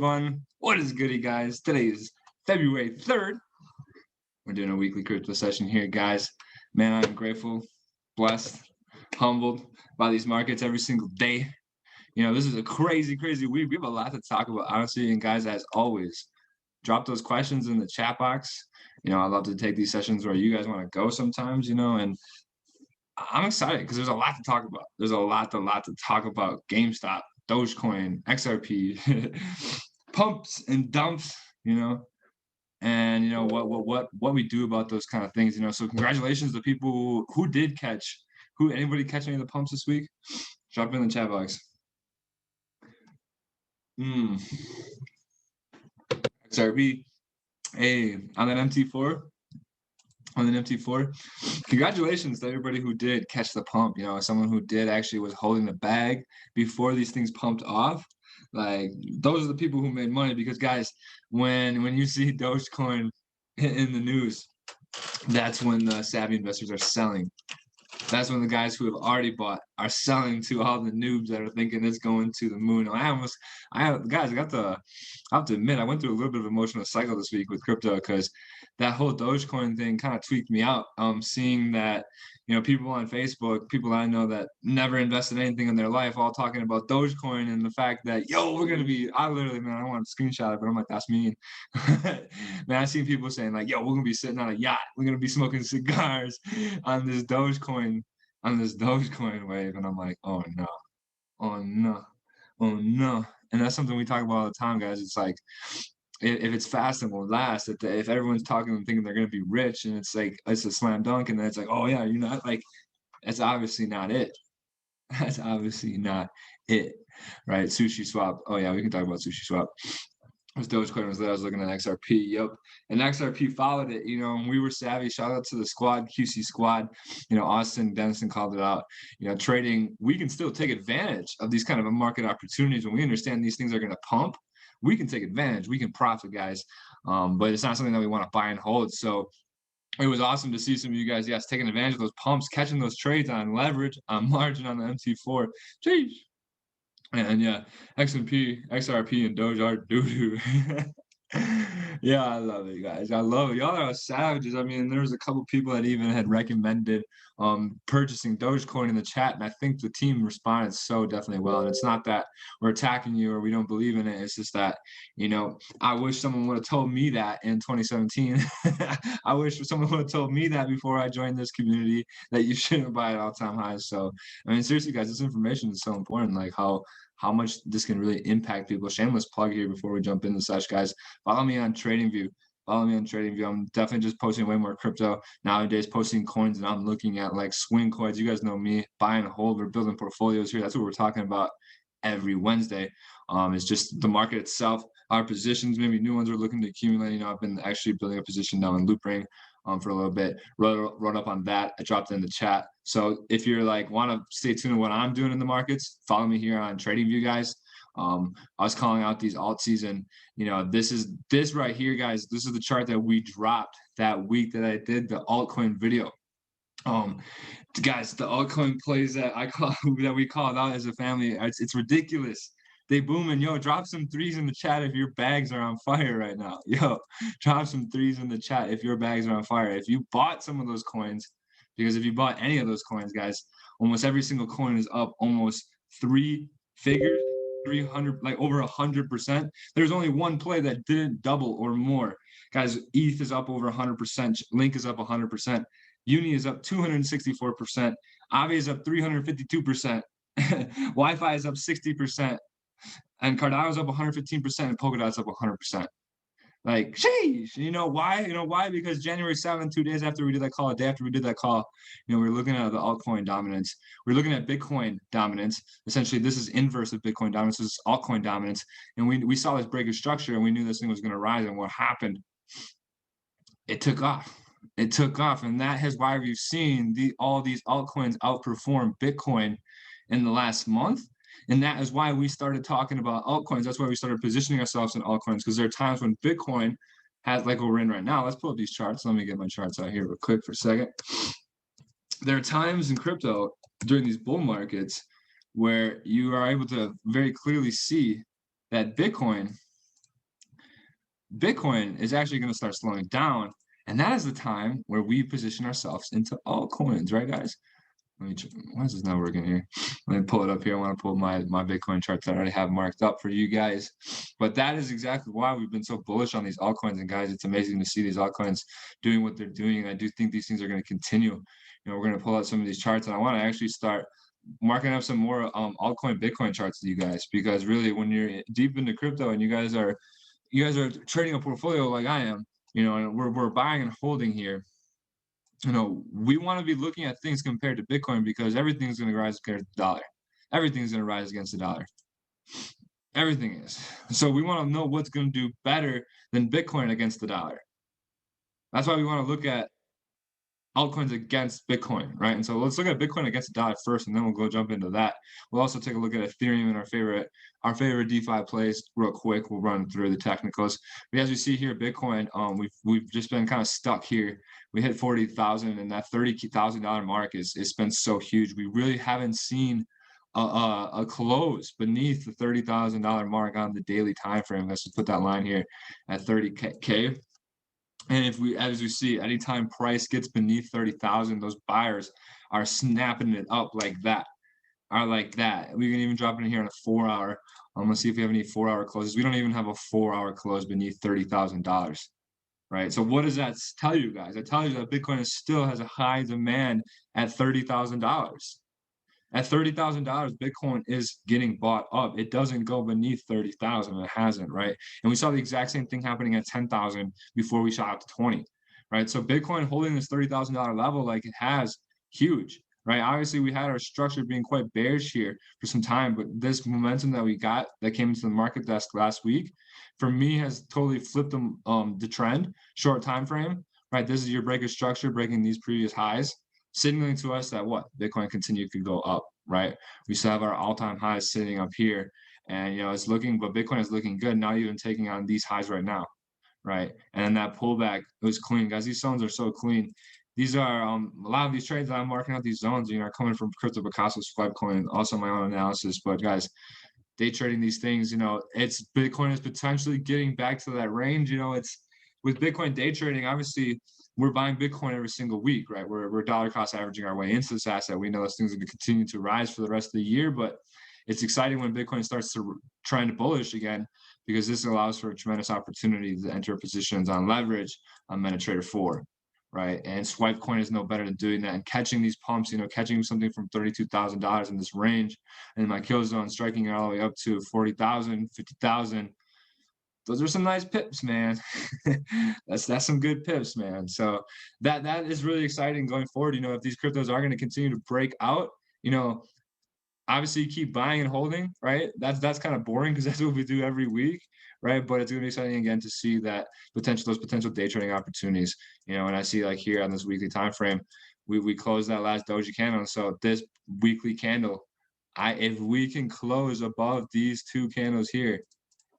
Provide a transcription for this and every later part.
Everyone, what is goody, guys? Today is February 3rd. We're doing a weekly crypto session here, guys. Man, I'm grateful, blessed, humbled by these markets every single day. You know, this is a crazy week. We have a lot to talk about, honestly. And guys, as always, drop those questions in the chat box. You know, I love to take these sessions where you guys want to go sometimes, you know, and I'm excited because there's a lot to talk about. There's a lot to talk about. GameStop, Dogecoin, XRP, pumps and dumps, you know, and you know what we do about those kind of things, you know. So congratulations to people who did catch. Anybody catch any of the pumps this week? Drop it in the chat box. XRP, hey, on that MT4. On an MT4, congratulations to everybody who did catch the pump. You know, someone who did actually was holding the bag before these things pumped off. Like, those are the people who made money, because guys, when you see Dogecoin in the news, that's when the savvy investors are selling. That's when the guys who have already bought are selling to all the noobs that are thinking it's going to the moon. Guys, I have to admit, I went through a little bit of emotional cycle this week with crypto, because that whole Dogecoin thing kind of tweaked me out. Seeing that, you know, people on Facebook, people I know that never invested anything in their life, all talking about Dogecoin, and the fact that, yo, we're going to be, I don't want to screenshot it, but I'm like, that's mean. Man, I seen people saying like, yo, we're going to be sitting on a yacht. We're going to be smoking cigars on this Dogecoin wave. And I'm like, oh no. And that's something we talk about all the time, guys. It's like, if it's fast and will last, if everyone's talking and thinking they're going to be rich, and it's like, it's a slam dunk, and then it's like, oh yeah, you're not, like, that's obviously not it. That's obviously not it, right? Sushi swap. Oh yeah, we can talk about sushi swap. As Dogecoin was there, I was looking at XRP. Yep. And XRP followed it, you know, and we were savvy. Shout out to the squad, QC squad. You know, Austin Dennison called it out. You know, trading, we can still take advantage of these kind of market opportunities. When we understand these things are going to pump, we can take advantage. We can profit, guys. But it's not something that we want to buy and hold. So it was awesome to see some of you guys, yes, taking advantage of those pumps, catching those trades on leverage, on margin on the MT4. Jeez. And yeah, XMP, XRP, and Doge are doo-doo. Yeah, I love it, guys. I love it. Y'all are savages. I mean, there was a couple people that even had recommended purchasing Dogecoin in the chat, and I think the team responded so definitely well. And it's not that we're attacking you or we don't believe in it. It's just that, you know, I wish someone would have told me that in 2017. I wish someone would have told me that before I joined this community, that you shouldn't buy at all-time highs. So, I mean, seriously, guys, this information is so important. Like how much this can really impact people. Shameless plug here before we jump into Sesh, guys. Follow me on TradingView. I'm definitely just posting way more crypto nowadays, posting coins, and I'm looking at like swing coins. You guys know me, buy and hold. We're building portfolios here. That's what we're talking about every Wednesday. It's just the market itself, our positions, maybe new ones we're looking to accumulate. You know, I've been actually building a position now in Loopring for a little bit. Wrote up on that. I dropped it in the chat. So if you're like, want to stay tuned to what I'm doing in the markets, follow me here on TradingView, guys. I was calling out these alt season. You know, this right here, guys. This is the chart that we dropped that week that I did the altcoin video. Guys, the altcoin plays that we called out as a family, it's ridiculous. They booming. Yo, drop some threes in the chat if your bags are on fire right now. Yo, drop some threes in the chat if your bags are on fire. If you bought some of those coins, because if you bought any of those coins, guys, almost every single coin is up almost 3 figures, 300, like over 100%. There's only one play that didn't double or more. Guys, ETH is up over 100%. Link is up 100%. Uni is up 264%. Aave is up 352%. Wi-Fi is up 60%. And Cardano is up 115%, and Polkadot's up 100%. Like, sheesh. You know why? You know why? Because January 7th, 2 days after we did that call, a day after we did that call, you know, we were looking at the altcoin dominance. We're looking at Bitcoin dominance. Essentially, this is inverse of Bitcoin dominance. This is altcoin dominance. And we saw this break of structure, and we knew this thing was going to rise. And what happened? It took off. It took off. And that is why we've seen all these altcoins outperform Bitcoin in the last month. And that is why we started talking about altcoins. That's why we started positioning ourselves in altcoins, because there are times when Bitcoin has, like what we're in right now. Let's pull up these charts. Let me get my charts out here real quick for a second. There are times in crypto during these bull markets where you are able to very clearly see that Bitcoin Bitcoin is actually going to start slowing down. And that is the time where we position ourselves into altcoins, right, guys? Why is this not working here? Let me pull it up here. I want to pull my Bitcoin charts that I already have marked up for you guys. But that is exactly why we've been so bullish on these altcoins. And guys, it's amazing to see these altcoins doing what they're doing. And I do think these things are going to continue. We're going to pull out some of these charts, and I want to actually start marking up some more altcoin Bitcoin charts to you guys, because really, when you're deep into crypto and you guys are trading a portfolio like I am, and we're buying and holding here. We want to be looking at things compared to Bitcoin, because everything's going to rise against the dollar. Everything's going to rise against the dollar. Everything is. So we want to know what's going to do better than Bitcoin against the dollar. That's why we want to look at altcoins against Bitcoin, right? And so let's look at Bitcoin against the dollar first, and then we'll go jump into that. We'll also take a look at Ethereum and our favorite DeFi plays real quick. We'll run through the technicals. But as we see here, Bitcoin, we've just been kind of stuck here. We hit 40,000, and that $30,000 mark is been so huge. We really haven't seen a close beneath the $30,000 mark on the daily time frame. Let's just put that line here at 30K. And as we see, anytime price gets beneath 30,000, those buyers are snapping it up like that. We can even drop in here on a 4-hour. I'm gonna see if we have any 4-hour closes. We don't even have a 4-hour close beneath $30,000, right? So what does that tell you guys? It tells you that Bitcoin still has a high demand at $30,000. At $30,000, Bitcoin is getting bought up. It doesn't go beneath 30,000. It hasn't, right? And we saw the exact same thing happening at 10,000 before we shot up to 20, right? So Bitcoin holding this $30,000 level like it has, huge, right? Obviously, we had our structure being quite bearish here for some time, but this momentum that we got that came into the market desk last week, for me, has totally flipped the trend, short time frame, right? This is your breaker structure breaking these previous highs, signaling to us that Bitcoin could go up, right? We still have our all-time highs sitting up here, and it's looking, but Bitcoin is looking good, not even taking on these highs right now, right? And then that pullback was clean, guys. These zones are so clean. These are a lot of these trades that I'm marking out, these zones, are coming from Crypto Picasso's Flipcoin, also my own analysis. But guys, day trading these things, it's Bitcoin is potentially getting back to that range. It's with Bitcoin day trading, obviously we're buying Bitcoin every single week, right? We're dollar cost averaging our way into this asset. We know this thing's going to continue to rise for the rest of the year, but it's exciting when Bitcoin starts to trend bullish again, because this allows for a tremendous opportunity to enter positions on leverage on MetaTrader 4, right? And Swipecoin is no better than doing that and catching these pumps, catching something from $32,000 in this range, and my kill zone striking it all the way up to 40,000, 50,000. Those are some nice pips, man. that's some good pips, man. So that is really exciting going forward. If these cryptos are going to continue to break out, obviously keep buying and holding, right? That's kind of boring, because that's what we do every week, right? But it's going to be exciting again to see that those potential day trading opportunities. And I see like here on this weekly time frame, we closed that last doji candle. So this weekly candle, if we can close above these two candles here,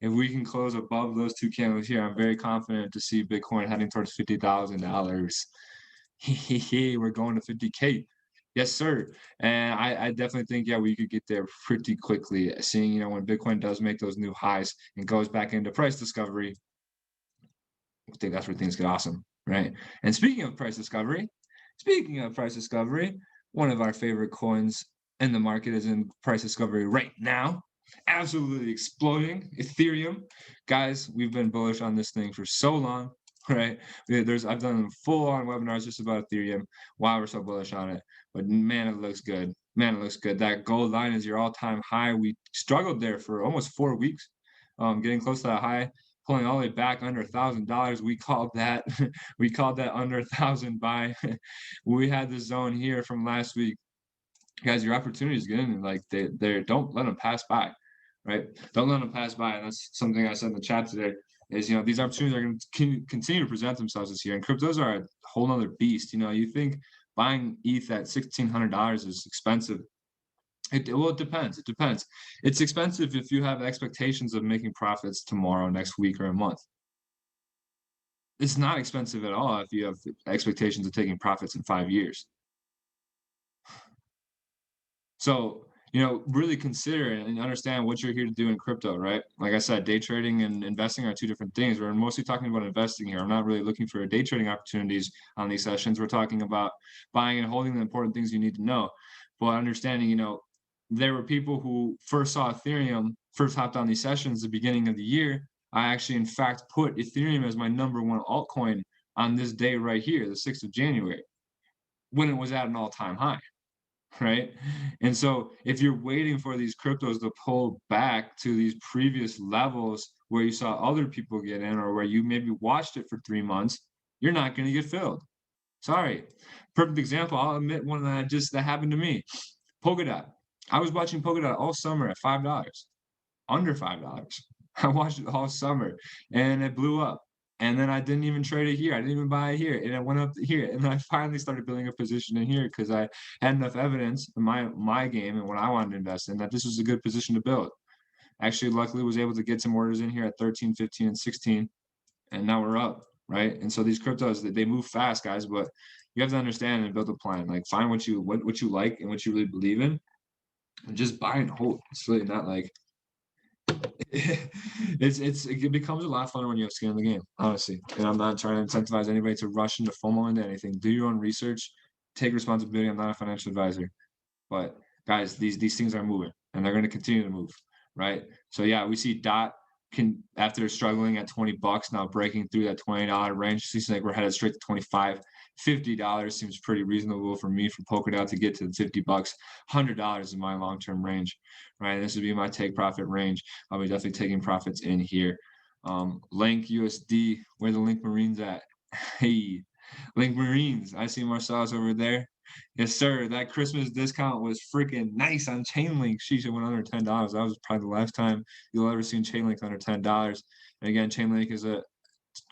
if we can close above those two candles here, I'm very confident to see Bitcoin heading towards $50,000. We're going to 50K. Yes, sir. And I definitely think, we could get there pretty quickly. Seeing, when Bitcoin does make those new highs and goes back into price discovery, I think that's where things get awesome, right? And speaking of price discovery, one of our favorite coins in the market is in price discovery right now. Absolutely exploding, Ethereum. Guys, we've been bullish on this thing for so long, right? I've done full-on webinars just about Ethereum, why we're so bullish on it. But man, it looks good. That gold line is your all-time high. We struggled there for almost 4 weeks, getting close to that high, pulling all the way back under $1,000. We called that under 1,000 buy. We had the zone here from last week. Guys, your opportunities get in, like they don't let them pass by, right? Don't let them pass by. And that's something I said in the chat today, is these opportunities are going to continue to present themselves this year, and cryptos are a whole nother beast. You think buying ETH at $1,600 is expensive. It depends. It's expensive if you have expectations of making profits tomorrow, next week, or a month. It's not expensive at all if you have expectations of taking profits in 5 years. So really consider and understand what you're here to do in crypto, right? Like I said, day trading and investing are two different things. We're mostly talking about investing here. I'm not really looking for day trading opportunities on these sessions. We're talking about buying and holding the important things you need to know. But understanding, there were people who first saw Ethereum, first hopped on these sessions at the beginning of the year. I actually, in fact, put Ethereum as my number one altcoin on this day right here, the 6th of January, when it was at an all-time high, right? And so if you're waiting for these cryptos to pull back to these previous levels where you saw other people get in or where you maybe watched it for 3 months, you're not going to get filled. Sorry. Perfect example. I'll admit one that happened to me. Polkadot. I was watching Polkadot all summer at $5, under $5. I watched it all summer and it blew up. And then I didn't even trade it here. I didn't even buy it here. And it went up here. And then I finally started building a position in here because I had enough evidence in my game and what I wanted to invest in that this was a good position to build. Actually, luckily was able to get some orders in here at 13, 15, and 16. And now we're up, right? And so these cryptos, they move fast, guys, but you have to understand and build a plan. Like find what you like and what you really believe in and just buy and hold. It's really not like it becomes a lot funner when you have skin in the game, honestly. And I'm not trying to incentivize anybody to rush into FOMO into anything. Do your own research, take responsibility. I'm not a financial advisor, but guys, these things are moving and they're going to continue to move, right? So yeah, we see Dot can after struggling at $20 now breaking through that $20 range. Seems like we're headed straight to 25. $50 seems pretty reasonable for me for Polkadot to get to the $50. $100 is my long-term range, right? This would be my take profit range. I'll be definitely taking profits in here. Link USD, where the Link Marines at? Hey, Link Marines. I see Marcellus over there. Yes, sir. That Christmas discount was freaking nice on Chainlink. Sheesh, it went under $10. That was probably the last time you'll ever see Chainlink under $10. And again, Chainlink is a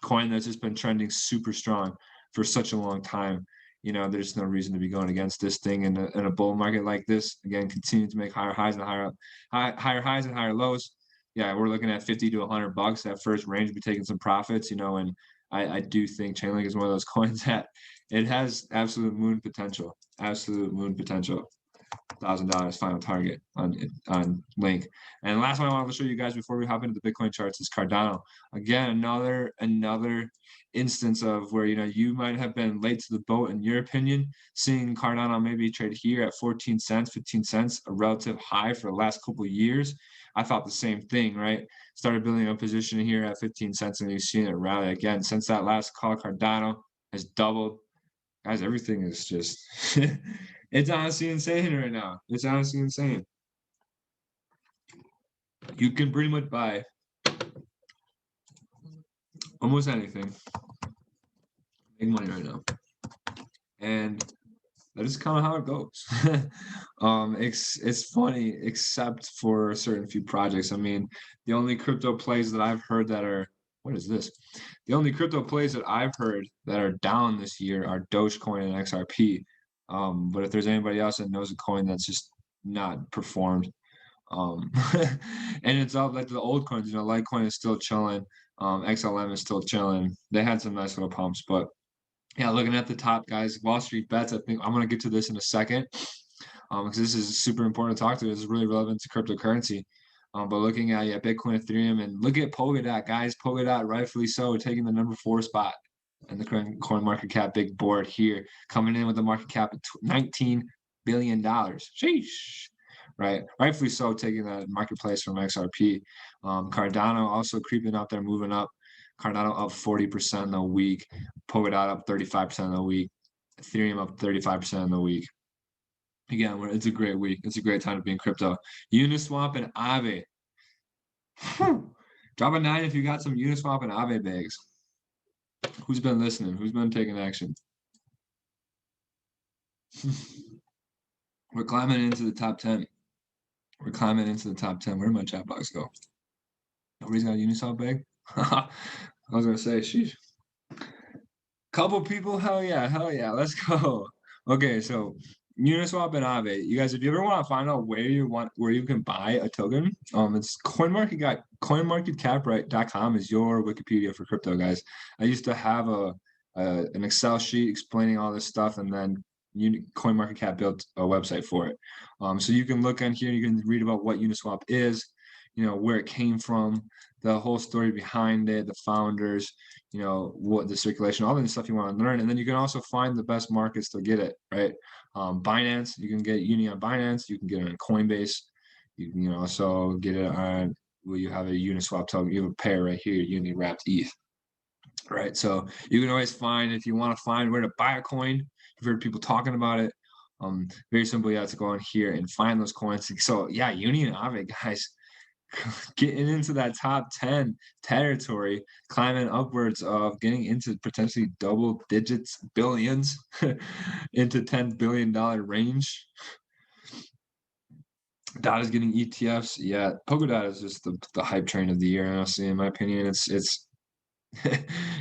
coin that's just been trending super strong for such a long time. There's no reason to be going against this thing in a bull market like this. Again, continue to make higher highs and higher highs and higher lows. Yeah, we're looking at 50 to $100. That first range, be taking some profits. And I do think Chainlink is one of those coins that it has absolute moon potential. Absolute moon potential. $1,000 final target on Link. And the last one I wanted to show you guys before we hop into the Bitcoin charts is Cardano. Again, another instance of where you might have been late to the boat in your opinion, seeing Cardano maybe trade here at 14 cents, 15 cents, a relative high for the last couple of years. I thought the same thing, right? Started building a position here at 15 cents and you've seen it rally again. Since that last call, Cardano has doubled. Guys, everything is just it's honestly insane right now. It's honestly insane. You can pretty much buy almost anything, make money right now. And that is kind of how it goes. It's funny, except for a certain few projects. I mean, the only crypto plays that I've heard that are what is this? The only crypto plays that I've heard that are down this year are Dogecoin and XRP. But if there's anybody else that knows a coin that's just not performed, and it's all like the old coins, Litecoin is still chilling. XLM is still chilling. They had some nice little pumps, but yeah, looking at the top guys, Wall Street bets. I think I'm gonna get to this in a second, because this is super important to talk to. This is really relevant to cryptocurrency. But looking at Bitcoin, Ethereum, and look at Polkadot, guys. Polkadot, rightfully so, taking the number 4 spot in the coin market cap big board here, coming in with a market cap of $19 billion. Sheesh. Right, rightfully so, taking that marketplace from XRP. Cardano also creeping up there, moving up. Cardano up 40% in a week. Polkadot up 35% in a week. Ethereum up 35% in a week. Again, it's a great week. It's a great time to be in crypto. Uniswap and Aave. Drop a 9 if you got some Uniswap and Aave bags. Who's been listening? Who's been taking action? We're climbing into the top 10. We're climbing into the top 10. Where did my chat box go? Nobody's got a Uniswap bag? I was going to say, sheesh. Couple people? Hell yeah. Let's go. Okay, so Uniswap and Aave. You guys, if you ever want to find out where you can buy a token, it's coinmarketcap.com is your Wikipedia for crypto, guys. I used to have an Excel sheet explaining all this stuff, and then CoinMarketCap built a website for it. So you can look on here, you can read about what Uniswap is, where it came from, the whole story behind it, the founders, what the circulation, all the stuff you want to learn. And then you can also find the best markets to get it, right? Binance, you can get Uni on Binance, you can get it on Coinbase, you can also get it on, well, you have a Uniswap token, you have a pair right here, Uni wrapped ETH. Right. So you can always find, if you want to find where to buy a coin, you've heard people talking about it. Very simply, you have to go on here and find those coins. So yeah, Uni and Aave, guys, getting into that top 10 territory, climbing upwards of getting into potentially double digits, billions, into $10 billion range. Dot is getting ETFs. Yeah, Polkadot is just the hype train of the year, honestly, in my opinion. It's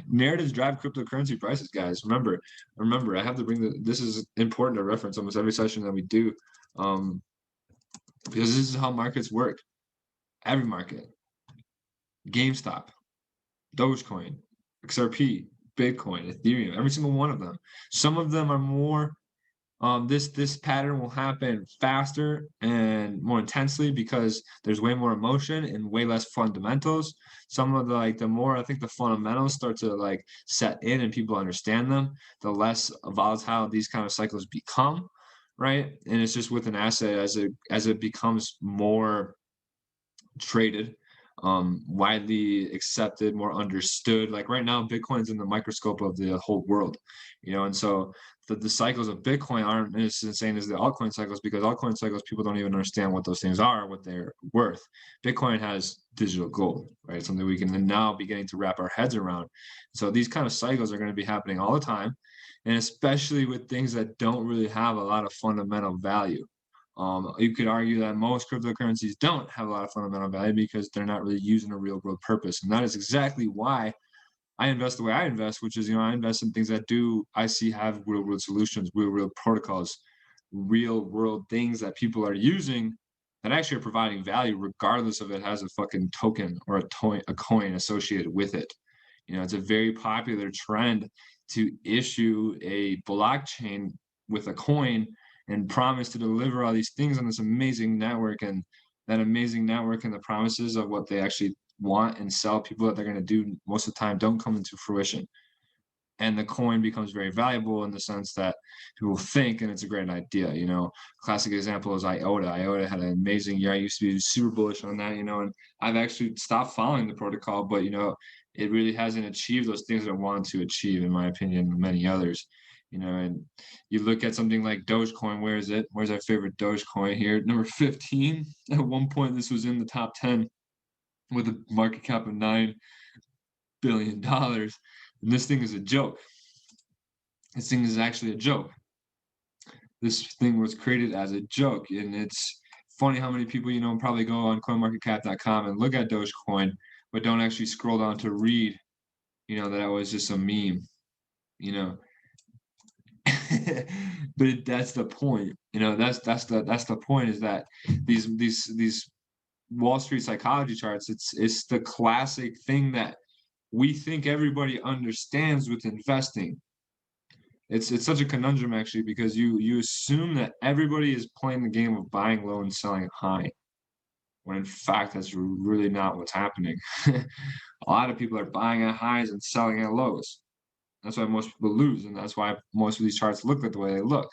narratives drive cryptocurrency prices, guys. Remember, I have to bring this is important to reference almost every session that we do, because this is how markets work. Every market, GameStop, Dogecoin, XRP, Bitcoin, Ethereum, every single one of them. Some of them are more, this pattern will happen faster and more intensely because there's way more emotion and way less fundamentals. Some of the more I think the fundamentals start to set in and people understand them, the less volatile these kind of cycles become, right? And it's just with an asset as it becomes more traded, widely accepted, more understood. Like right now, Bitcoin's in the microscope of the whole world, and so the cycles of Bitcoin aren't as insane as the altcoin cycles, because altcoin cycles, people don't even understand what those things are, what they're worth. Bitcoin has digital gold, right? Something we can now beginning to wrap our heads around. So these kind of cycles are going to be happening all the time, and especially with things that don't really have a lot of fundamental value. You could argue that most cryptocurrencies don't have a lot of fundamental value because they're not really using a real world purpose. And that is exactly why I invest the way I invest, which is, I invest in things that I see have real world solutions, real world protocols, real world things that people are using that actually are providing value, regardless of it has a fucking token or a coin associated with it. It's a very popular trend to issue a blockchain with a coin and promise to deliver all these things on this amazing network, and that amazing network and the promises of what they actually want and sell people that they're going to do most of the time don't come into fruition. And the coin becomes very valuable in the sense that people think, and it's a great idea. Classic example is IOTA. IOTA had an amazing year. I used to be super bullish on that, and I've actually stopped following the protocol, but it really hasn't achieved those things that it wanted to achieve, in my opinion, and many others. And you look at something like Dogecoin. Where is it? Where's our favorite Dogecoin here? Number 15. At one point, this was in the top 10 with a market cap of $9 billion. And this thing is a joke. This thing is actually a joke. This thing was created as a joke. And it's funny how many people, probably go on coinmarketcap.com and look at Dogecoin, but don't actually scroll down to read, that was just a meme, but that's the point. That's the point, is that these Wall Street psychology charts, it's the classic thing that we think everybody understands with investing. It's such a conundrum, actually, because you assume that everybody is playing the game of buying low and selling high, when in fact that's really not what's happening. A lot of people are buying at highs and selling at lows. That's why most people lose, and that's why most of these charts look like the way they look,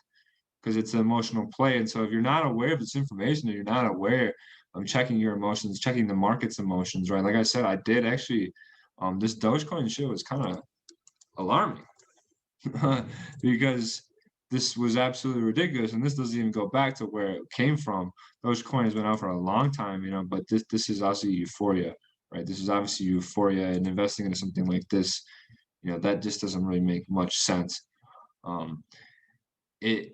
because it's an emotional play. And so if you're not aware of this information, or you're not aware of checking your emotions, checking the market's emotions, right? Like I said, I did actually, this Dogecoin shit was kind of alarming because this was absolutely ridiculous, and this doesn't even go back to where it came from. Dogecoin has been out for a long time, but this is obviously euphoria, right? This is obviously euphoria, and investing into something like this, that just doesn't really make much sense.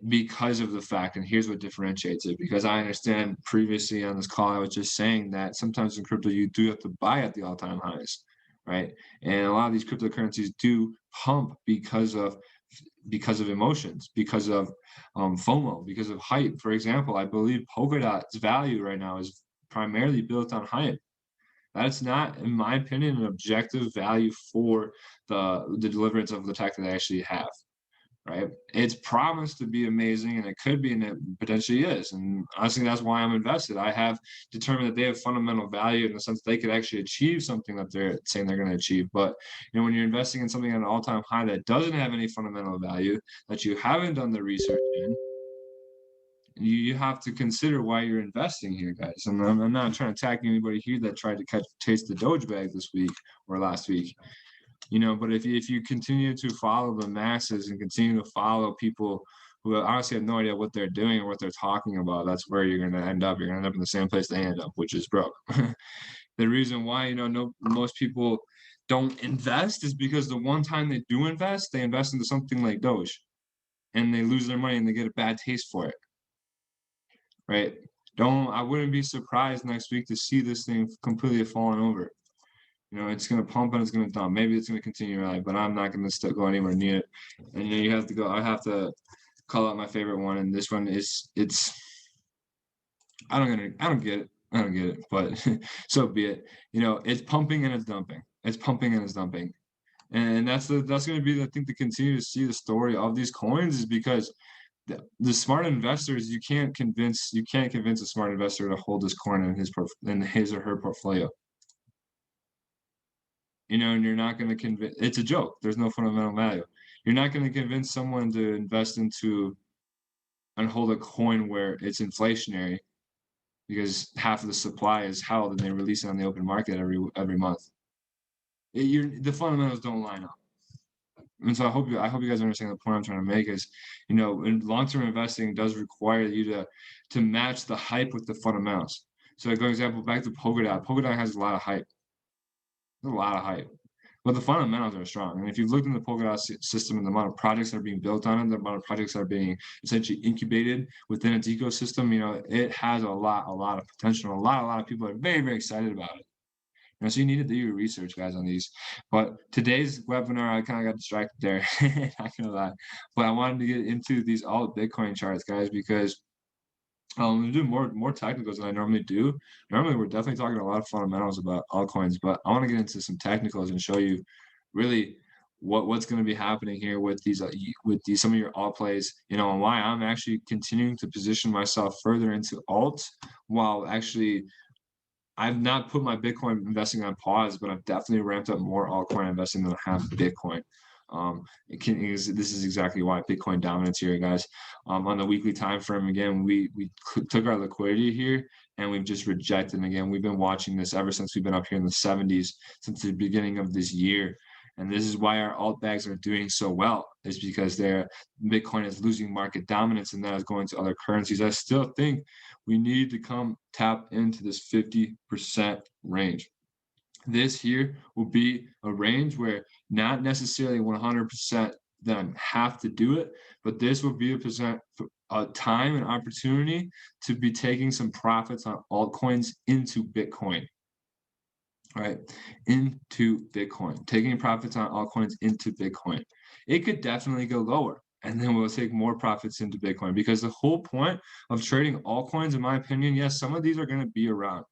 Because of the fact, and here's what differentiates it, because I understand previously on this call, I was just saying that sometimes in crypto, you do have to buy at the all-time highs, right? And a lot of these cryptocurrencies do pump because of emotions, because of FOMO, because of hype. For example, I believe Polkadot's value right now is primarily built on hype. That's not, in my opinion, an objective value for the deliverance of the tech that they actually have, right? It's promised to be amazing, and it could be, and it potentially is. And honestly, that's why I'm invested. I have determined that they have fundamental value in the sense they could actually achieve something that they're saying they're going to achieve. But when you're investing in something at an all-time high that doesn't have any fundamental value, that you haven't done the research in, you have to consider why you're investing here, guys. And I'm not trying to attack anybody here that tried to chase the Doge bag this week or last week. But if you continue to follow the masses and continue to follow people who honestly have no idea what they're doing or what they're talking about, that's where you're going to end up. You're going to end up in the same place they end up, which is broke. The reason why, most people don't invest is because the one time they do invest, they invest into something like Doge, and they lose their money and they get a bad taste for it, right? I wouldn't be surprised next week to see this thing completely falling over. It's going to pump and it's going to dump. Maybe it's going to continue to rally, but I'm not going to still go anywhere near it. And you have to go. I have to call out my favorite one, and this one I don't get it. I don't get it, but so be it. It's pumping and it's dumping. It's pumping and it's dumping, and that's going to be, I think, to continue to see the story of these coins is because the smart investors, you can't convince a smart investor to hold this coin in his or her portfolio. And you're not going to convince, it's a joke. There's no fundamental value. You're not going to convince someone to invest into and hold a coin where it's inflationary because half of the supply is held and they release it on the open market every month. The fundamentals don't line up. And so I hope you guys understand the point I'm trying to make is, long-term investing does require you to match the hype with the fundamentals. So, for example, back to Polkadot. Polkadot has a lot of hype. There's a lot of hype. But the fundamentals are strong. And if you've looked in the Polkadot system and the amount of projects that are being built on it, the amount of projects that are being essentially incubated within its ecosystem, it has a lot of potential. A lot of people are very, very excited about it. So you need to do your research, guys, on these. But today's webinar, I kind of got distracted there. Not gonna lie. But I wanted to get into these alt Bitcoin charts, guys, because we do more technicals than I normally do. Normally, we're definitely talking a lot of fundamentals about altcoins, but I want to get into some technicals and show you really what's going to be happening here with these some of your alt plays, and why I'm actually continuing to position myself further into alts while actually I've not put my Bitcoin investing on pause, but I've definitely ramped up more altcoin investing than I have Bitcoin. This is exactly why Bitcoin dominance here, guys. On the weekly time frame, again, we took our liquidity here and we've just rejected. And again, we've been watching this ever since we've been up here in the 70s, since the beginning of this year. And this is why our alt bags are doing so well, is because Bitcoin is losing market dominance and that is going to other currencies. I still think we need to come tap into this 50% range. This here will be a range where not necessarily 100% then have to do it, but this will be a time and opportunity to be taking some profits on altcoins into Bitcoin. All right, into Bitcoin, taking profits on altcoins into Bitcoin. It could definitely go lower, and then we'll take more profits into Bitcoin, because the whole point of trading altcoins, in my opinion, yes, some of these are going to be around.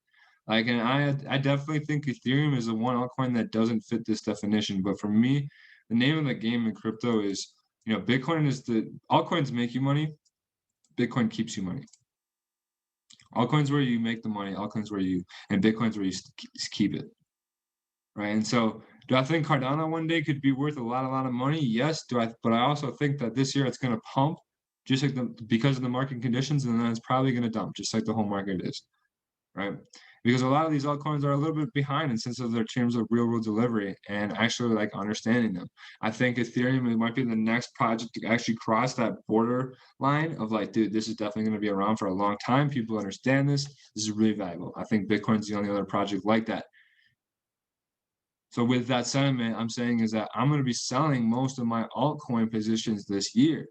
And I definitely think Ethereum is the one altcoin that doesn't fit this definition. But for me, the name of the game in crypto is, Bitcoin is altcoins make you money, Bitcoin keeps you money. Altcoins where you make the money, and Bitcoin's where you keep it, right? And so, do I think Cardano one day could be worth a lot of money? Yes. But I also think that this year it's going to pump, just like because of the market conditions, and then it's probably going to dump, just like the whole market is, right? Because a lot of these altcoins are a little bit behind in sense of their terms of real world delivery and actually understanding them. I think Ethereum might be the next project to actually cross that border line of dude, this is definitely going to be around for a long time. People understand this. This is really valuable. I think Bitcoin's the only other project like that. So with that sentiment, I'm saying is that I'm going to be selling most of my altcoin positions this year.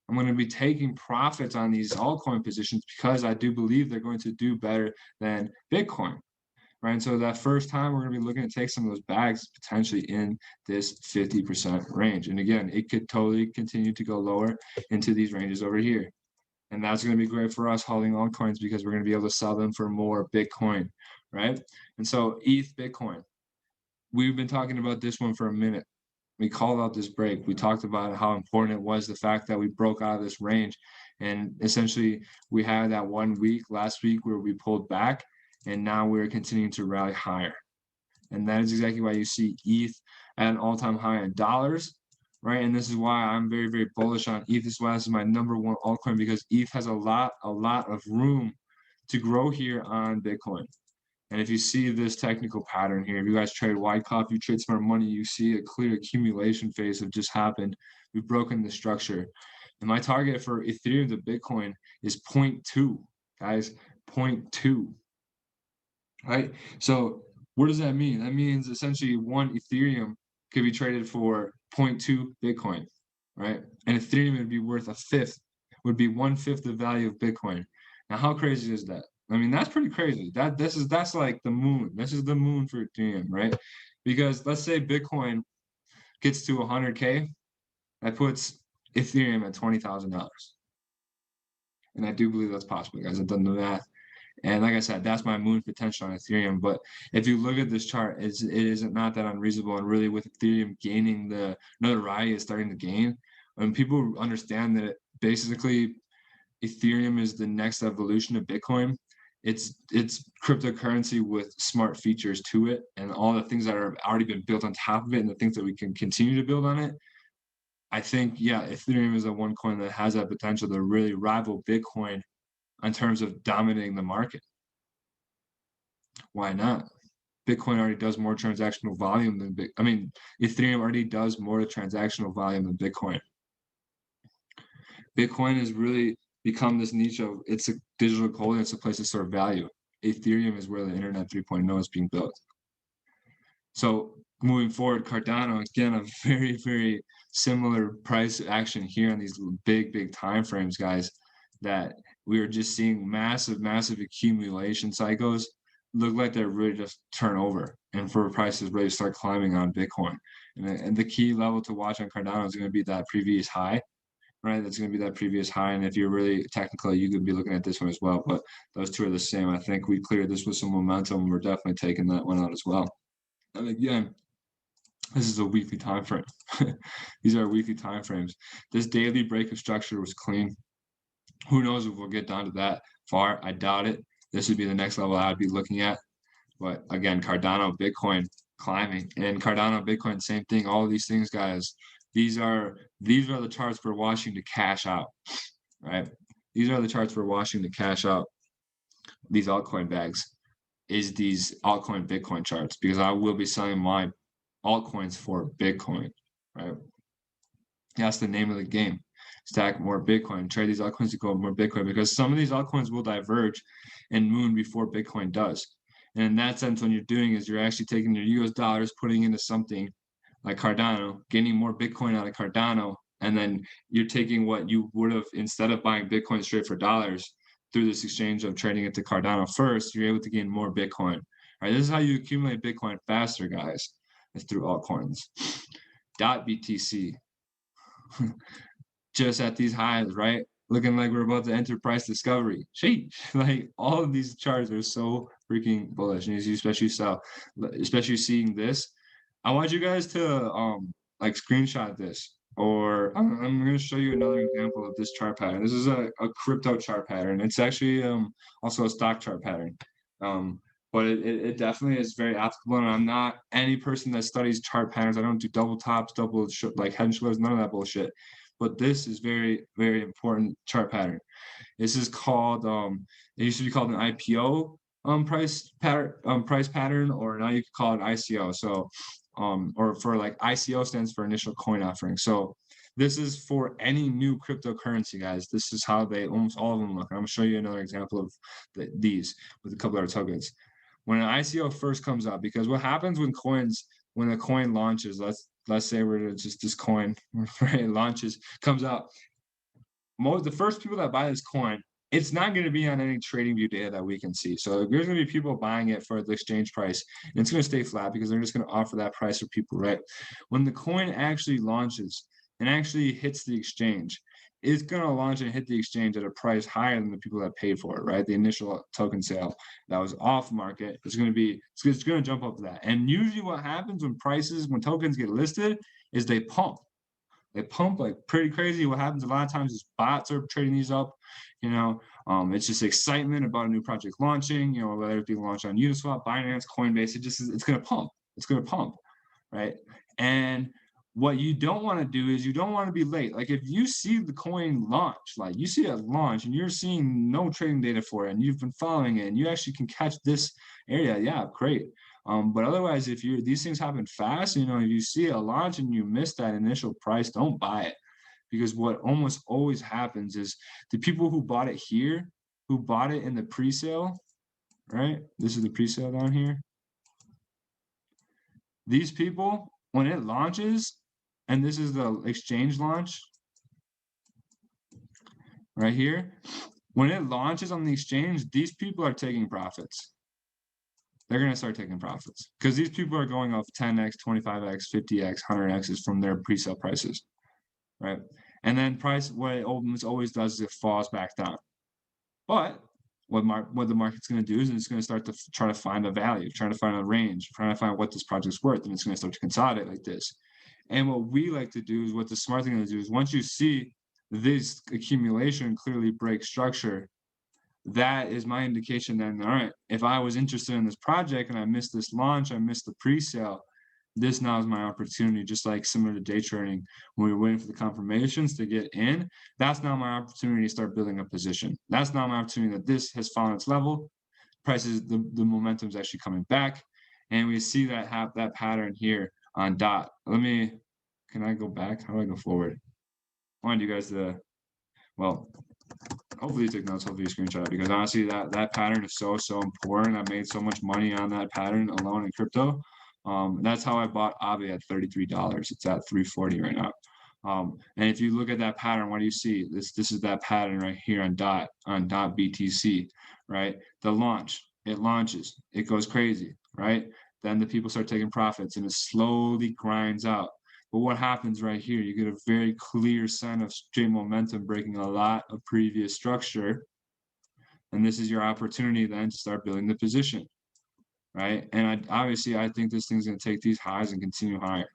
I'm going to be taking profits on these altcoin positions because I do believe they're going to do better than Bitcoin, right? And so that first time we're going to be looking to take some of those bags potentially in this 50% range. And again, it could totally continue to go lower into these ranges over here. And that's going to be great for us holding altcoins because we're going to be able to sell them for more Bitcoin, right? And so ETH Bitcoin, we've been talking about this one for a minute. we called out this break. We talked about how important it was, the fact that we broke out of this range. And essentially, we had that 1 week last week where we pulled back, and now we're continuing to rally higher. And that is exactly why you see ETH at an all-time high in dollars, right? And this is why I'm very, very bullish on ETH. This is why this is my #1 altcoin, because ETH has a lot of room to grow here on Bitcoin. And if you see this technical pattern here, if you guys trade Wyckoff, you trade smart money, you see a clear accumulation phase have just happened. We've broken the structure. And my target for Ethereum to Bitcoin is 0.2, guys, 0.2, right? So what does that mean? That means essentially 1 Ethereum could be traded for 0.2 Bitcoin, right? And Ethereum would be worth a fifth, would be 1/5 the value of Bitcoin. Now, how crazy is that? I mean, that's pretty crazy. That's like the moon. This is the moon for Ethereum, right? Because let's say Bitcoin gets to 100K, that puts Ethereum at $20,000. And I do believe that's possible, guys. I've done the math. And like I said, that's my moon potential on Ethereum. But if you look at this chart, it isn't not that unreasonable. And really, with Ethereum gaining the notoriety it's starting to gain, when people understand that basically Ethereum is the next evolution of Bitcoin, it's cryptocurrency with smart features to it, and all the things that are already been built on top of it, and the things that we can continue to build on it. I think, yeah, Ethereum is the one coin that has that potential to really rival Bitcoin in terms of dominating the market. Why not? Bitcoin already does more transactional volume than Ethereum already does more transactional volume than Bitcoin. Bitcoin has really become this niche of it's a digital gold and it's a place to store value. Ethereum is where the Internet 3.0 is being built. So moving forward, Cardano, again, a very, very similar price action here on these big time frames, guys, that we are just seeing massive accumulation cycles look like they're really just turn over and for prices really start climbing on Bitcoin. And the key level to watch on Cardano is going to be that previous high, right? That's going to be that previous high. And if you're really technical, you could be looking at this one as well. But those two are the same. I think we cleared this with some momentum. We're definitely taking that one out as well. And again, this is a weekly time frame. These are weekly time frames. This daily break of structure was clean. Who knows if we'll get down to that far? I doubt it. This would be the next level I'd be looking at. But again, Cardano, Bitcoin climbing, and Cardano, Bitcoin, same thing. All of these things, guys. These are the charts we're watching to cash out, right? These are the charts we're watching to cash out these altcoin bags. Is these altcoin Bitcoin charts, because I will be selling my altcoins for Bitcoin, right? That's the name of the game. Stack more Bitcoin, trade these altcoins to go more Bitcoin, because some of these altcoins will diverge and moon before Bitcoin does. And in that sense, when you're doing is you're actually taking your US dollars, putting into something like Cardano, getting more Bitcoin out of Cardano, and then you're taking what you would have, instead of buying Bitcoin straight for dollars, through this exchange of trading it to Cardano first, you're able to gain more Bitcoin. All right, this is how you accumulate Bitcoin faster, guys. It's through altcoins. .BTC, just at these highs, right? Looking like we're about to enter price discovery. Sheesh. Like all of these charts are so freaking bullish, and as you especially seeing this, I want you guys to like screenshot this. Or I'm going to show you another example of this chart pattern. This is a crypto chart pattern. It's actually also a stock chart pattern. But it definitely is very applicable. And I'm not any person that studies chart patterns. I don't do double tops, like head and shoulders, none of that bullshit. But this is very, very important chart pattern. This is called, it used to be called an IPO price pattern, or now you could call it ICO. So or for like ICO stands for initial coin offering. So this is for any new cryptocurrency, guys. This is how they almost all of them look. I'm gonna show you another example of these with a couple of tokens. When an ICO first comes up, because what happens when a coin launches, let's say we're just this coin, right, launches, comes out. The first people that buy this coin, it's not going to be on any trading view data that we can see. So there's going to be people buying it for the exchange price, and it's going to stay flat because they're just going to offer that price for people, right? When the coin actually launches and actually hits the exchange, it's going to launch and hit the exchange at a price higher than the people that paid for it, right? The initial token sale that was off market, it's going to jump up to that. And usually what happens when tokens get listed is they pump. They pump like pretty crazy. What happens a lot of times is bots are trading these up. It's just excitement about a new project launching. Whether it be launched on Uniswap, Binance, Coinbase, it's going to pump. It's going to pump, right? And what you don't want to do is you don't want to be late. Like if you see the coin launch, like you see it launch and you're seeing no trading data for it and you've been following it and you actually can catch this area, yeah, great. But otherwise, if these things happen fast, if you see a launch and you miss that initial price, don't buy it. Because what almost always happens is the people who bought it here, who bought it in the pre-sale, right? This is the pre-sale down here. These people, when it launches, and this is the exchange launch right here, when it launches on the exchange, these people are taking profits. They're going to start taking profits because these people are going off 10x, 25x, 50x, 100x's from their pre-sale prices, right? And then what it always does is it falls back down. But what the market's going to do is it's going to start to try to find a value, trying to find a range, trying to find what this project's worth, and it's going to start to consolidate like this. And what we like to do is what the smart thing to do is once you see this accumulation clearly break structure, that is my indication then, all right, if I was interested in this project and I missed this launch, I missed the pre-sale, this now is my opportunity, just like similar to day trading, when we were waiting for the confirmations to get in, that's now my opportunity to start building a position. That's now my opportunity that this has found its level, prices, the momentum is actually coming back, and we see that pattern here on DOT. Can I go back? How do I go forward? I want you guys to, hopefully you take notes, hopefully you screenshot it, because honestly, that pattern is so important. I made so much money on that pattern alone in crypto. That's how I bought Aave at $33. It's at $340 right now. And if you look at that pattern, what do you see? This is that pattern right here on DOT BTC, right? The launch, it launches, it goes crazy, right? Then the people start taking profits and it slowly grinds out. But what happens right here? You get a very clear sign of straight momentum breaking a lot of previous structure. And this is your opportunity then to start building the position, right? And I think this thing's going to take these highs and continue higher.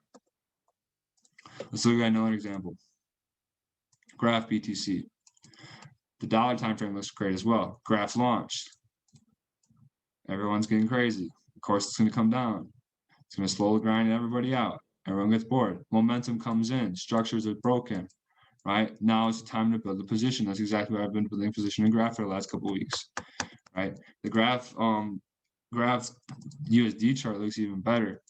Let's look at another example. Graph BTC. The dollar time frame looks great as well. Graph launched. Everyone's getting crazy. Of course, it's going to come down. It's going to slowly grind everybody out. Everyone gets bored. Momentum comes in. Structures are broken, right? Now it's time to build a position. That's exactly what I've been building a position in Graph for the last couple of weeks, right? The Graph's USD chart looks even better.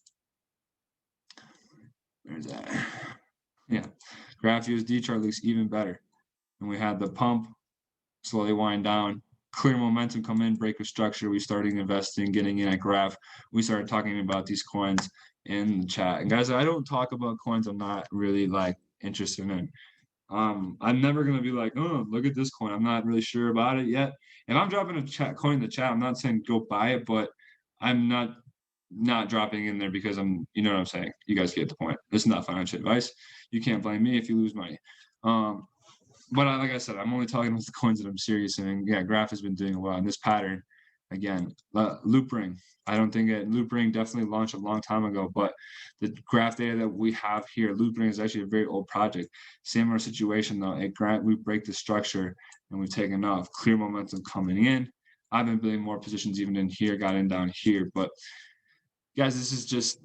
Where's that? Yeah, Graph USD chart looks even better. And we had the pump slowly wind down. Clear momentum come in, break a structure. We started investing, getting in at Graph. We started talking about these coins in the chat. And guys, I don't talk about coins I'm not really like interested in. I'm never gonna be like, oh, look at this coin. I'm not really sure about it yet. If I'm dropping a coin in the chat, I'm not saying go buy it, but I'm not dropping in there because you know what I'm saying. You guys get the point. This is not financial advice. You can't blame me if you lose money. But like I said, I'm only talking about the coins that I'm serious in. And yeah, Graph has been doing well. And this pattern, again, loop ring. I don't think loop ring definitely launched a long time ago, but the Graph data that we have here, loop ring is actually a very old project. Similar situation though. At Grant, we break the structure and we've taken off. Clear momentum coming in. I've been building more positions even in here, got in down here. But guys, this is just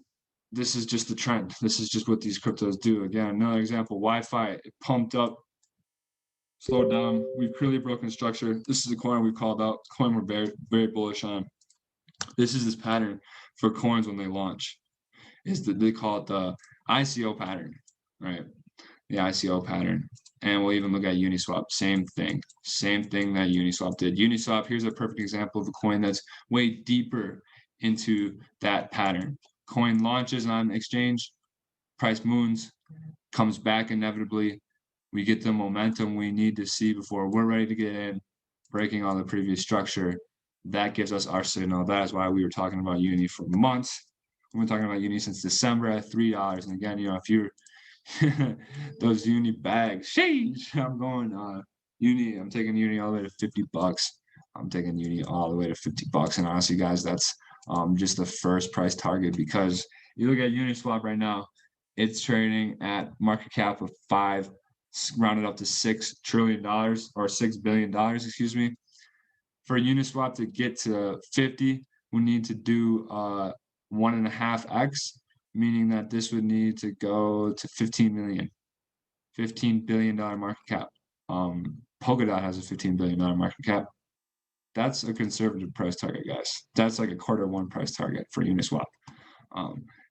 the trend. This is just what these cryptos do. Again, another example, Wi-Fi, it pumped up, slowed down. We've clearly broken structure. This is a coin we called out, coin we're very, very bullish on. This is this pattern for coins when they launch. They call it the ICO pattern, right? The ICO pattern. And we'll even look at Uniswap. Same thing that Uniswap did. Uniswap, here's a perfect example of a coin that's way deeper into that pattern. Coin launches on exchange, price moons, comes back inevitably. We get the momentum we need to see before we're ready to get in, breaking all the previous structure. That gives us our signal. That is why we were talking about Uni for months. We've been talking about Uni since December at $3. And again, if you're Those uni bags. Sheesh. I'm going uni. I'm taking uni all the way to $50. I'm taking uni all the way to $50. And honestly, guys, that's just the first price target, because you look at Uniswap right now, it's trading at market cap of rounded up to $6 trillion, or $6 billion, excuse me. For Uniswap to get to 50, we need to do 1.5x, meaning that this would need to go to 15 million, $15 billion market cap. Polkadot has a $15 billion market cap. That's a conservative price target, guys. That's like a Q1 price target for Uniswap.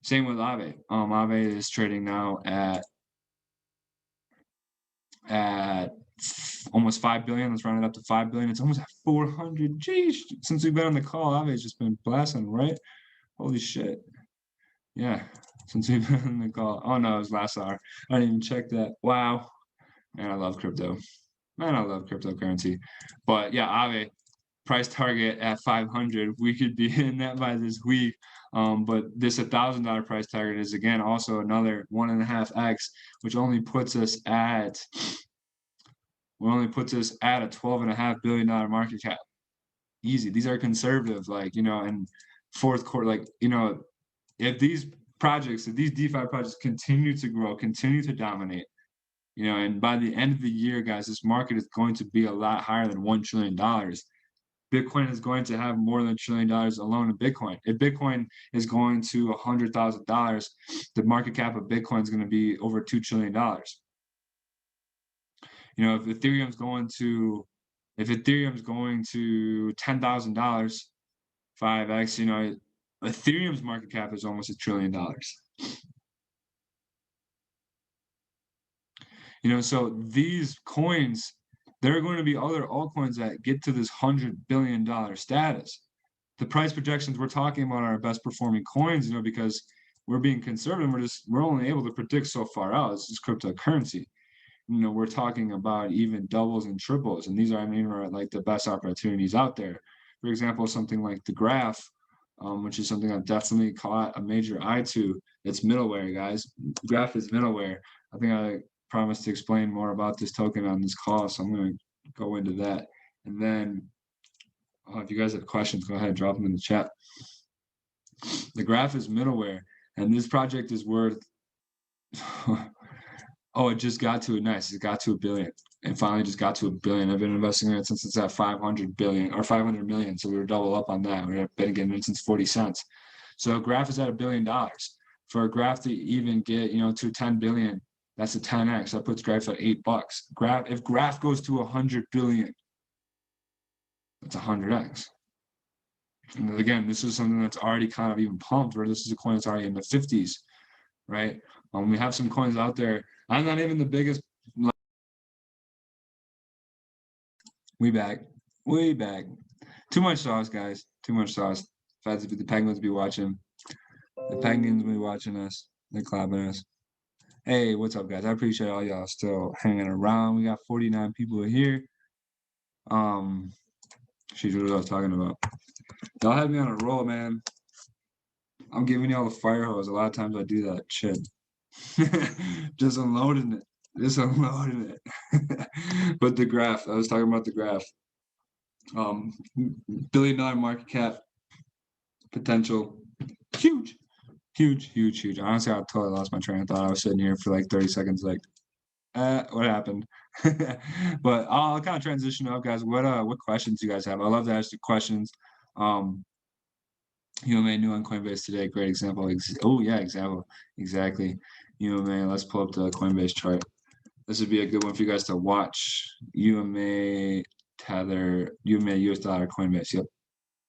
Same with Aave. Aave is trading now at almost 5 billion. Let's round it up to 5 billion. It's almost at 400. Jeez, since we've been on the call, Aave has just been blasting, right? Holy shit. Yeah, since we've been on the call. Oh no, it was last hour. I didn't even check that. Wow. Man, I love crypto. Man, I love cryptocurrency. But yeah, Aave, price target at 500. We could be in that by this week. But this $1,000 price target is, again, also another 1.5x, which only puts us at a $12.5 billion market cap. Easy. These are conservative, like, and fourth quarter, like, if these DeFi projects continue to grow, continue to dominate, and by the end of the year, guys, this market is going to be a lot higher than $1 trillion. Bitcoin is going to have more than $1 trillion alone in Bitcoin. If Bitcoin is going to $100,000, the market cap of Bitcoin is going to be over $2 trillion. If Ethereum's going to $10,000, 5x, Ethereum's market cap is almost $1 trillion. So these coins, there are going to be other altcoins that get to this $100 billion status. The price projections we're talking about are our best performing coins, because we're being conservative. We're only able to predict so far out. This is cryptocurrency. We're talking about even doubles and triples, and these are like the best opportunities out there. For example, something like the Graph, which is something I've definitely caught a major eye to. It's middleware, guys. Graph is middleware. I think I promised to explain more about this token on this call, so I'm going to go into that. And then if you guys have questions, go ahead, drop them in the chat. The Graph is middleware, and this project is worth it just got to it got to $1 billion, and finally just got to $1 billion. I've been investing in it since it's at 500 billion or 500 million, so we were double up on that. We've been getting it since 40 cents. So Graph is at $1 billion. For a Graph to even get to 10 billion, that's a 10x. That puts Graph at $8. If Graph goes to 100 billion, that's 100x. And again, this is something that's already kind of even pumped, where this is a coin that's already in the 50s, right? We have some coins out there. I'm not even the biggest. We back. Too much sauce, guys. Too much sauce. The Penguins be watching. The Penguins be watching us. They're clapping us. Hey, what's up, guys? I appreciate all y'all still hanging around. We got 49 people here. She's what I was talking about. Y'all had me on a roll, man. I'm giving y'all the fire hose. A lot of times I do that shit. Just unloading it. But the Graph, I was talking about the Graph. $1 billion market cap potential. Huge. Honestly, I totally lost my train of thought. I was sitting here for like 30 seconds, like, what happened? But I'll kind of transition up, guys. What questions do you guys have? I love to ask the questions. UMA new on Coinbase today. Great example. Example. Exactly. UMA, let's pull up the Coinbase chart. This would be a good one for you guys to watch. UMA Tether, UMA US dollar Coinbase. Yep.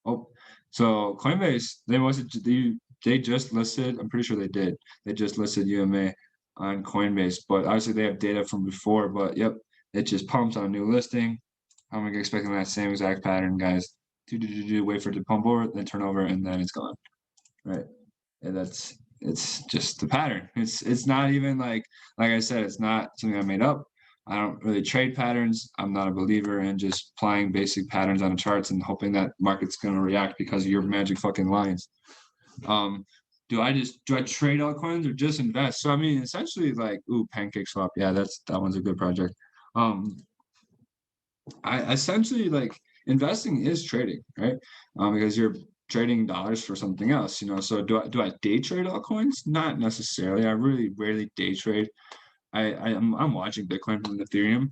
Oh, so Coinbase, they just listed, I'm pretty sure they did. They just listed UMA on Coinbase, but obviously they have data from before, but yep, it just pumps on a new listing. I'm expecting that same exact pattern, guys. Wait for it to pump over, then turn over, and then it's gone. Right. And it's just the pattern. It's not even like I said, it's not something I made up. I don't really trade patterns. I'm not a believer in just applying basic patterns on the charts and hoping that market's gonna react because of your magic fucking lines. do I trade altcoins or just invest? So I mean, essentially, like, ooh, Pancake Swap. Yeah, that one's a good project. Um, I essentially, like, investing is trading, right? Because you're trading dollars for something else, you know. So do I day trade altcoins? Not necessarily. I really rarely day trade. I'm watching Bitcoin and Ethereum